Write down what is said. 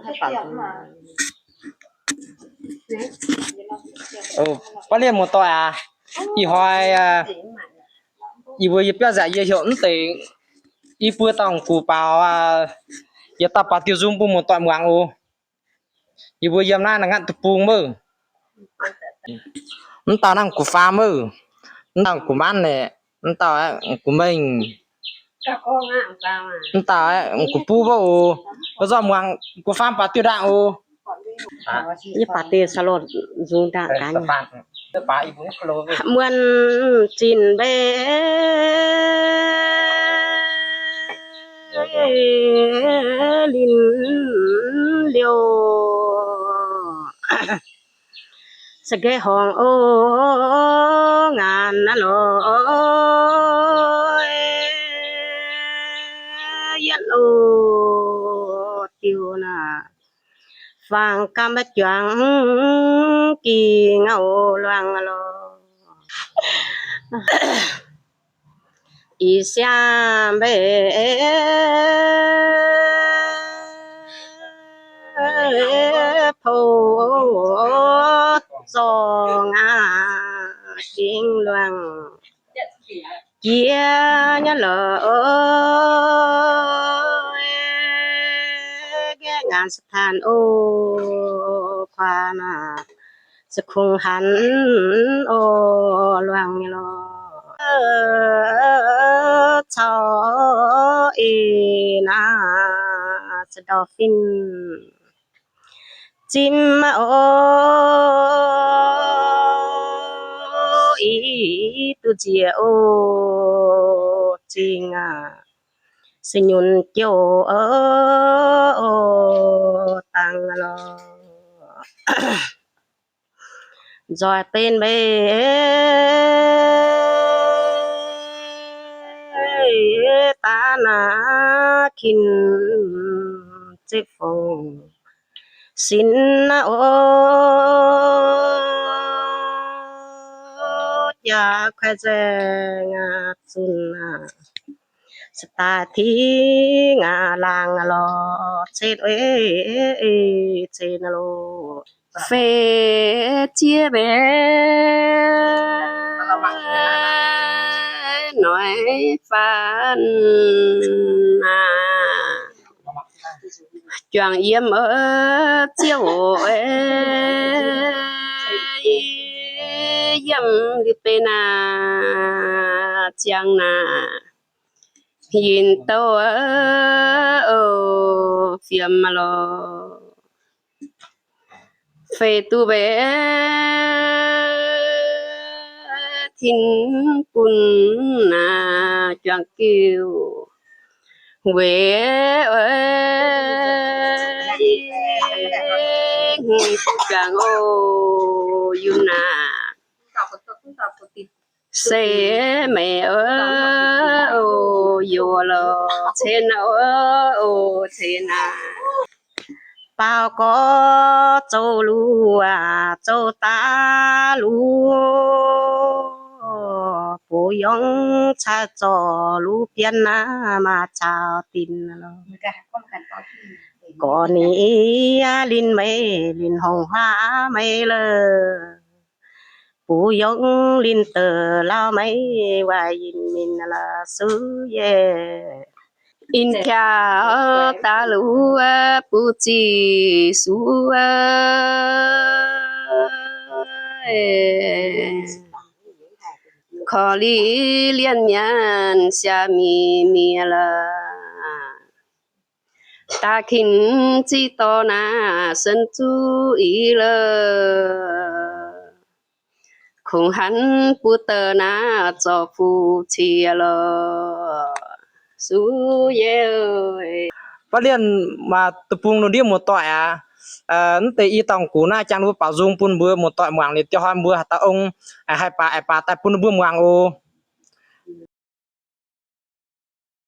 ให้ปาก把脸摸到啊一会一会也不要在也有对一波当古包啊也到把丢中不摸到忙哦一会也那能tu pung mơ tao đang của pha mơ tao của man nè tao của mình tao của pu vô có do mang của pha pa tiêu đạo ô như bà tê sa lột dùng đạn cá pa ibu klo mươn chín bé linh liêu sẽ ghé hòn ô ngàn lò yên ô tiêu na vàng cam bát choáng kỳ ngao loang lo y xiam bé phô song kinh loang chia nhá lỡ ngànสถานโอควานาสะคงหันโอลวงลอชอเอนาสะดอฟินจิมโออีตุเจียโอจริงสิยุนเจียวตังลอจอยเป็นเบตานาคินจิฟงสินนะโอยาแควแจงสุนสตาทีงาลางลอเช็ดเชนโลเฟเจียเบหน่อยฟันจวงเยี่ยมเจียวเยี่ยมลิเปนาจังนายินโตเฟียมมาลอเฟตูเบทินกุนนาจังกิวเวจังโอยูนาเสแม่อยู่ลอเชนเชนาเปล่าก็เจ้ารู้เจ้าตารู้ผู้ยองชาจอรู้เพียนนามาชาวตินลอก่อนนี้ลินไม่ลินห้องหาไม่เลยผู้ยงลินเตอเราไม่ว่ายินมินละซื้อเยอินแค่ตาลูผู้จีสูขอลีเลียนเมียนเสียมีละตาขินจีตอนาสันจูอีละคงหันปูเตอนาจอฟูเชียลสูเย把脸嘛tu pung no dia mo to te i tong ku na chang lu pa zung pun bua mo to mang le ti han bua ta ong hai pa ta pun bua mang o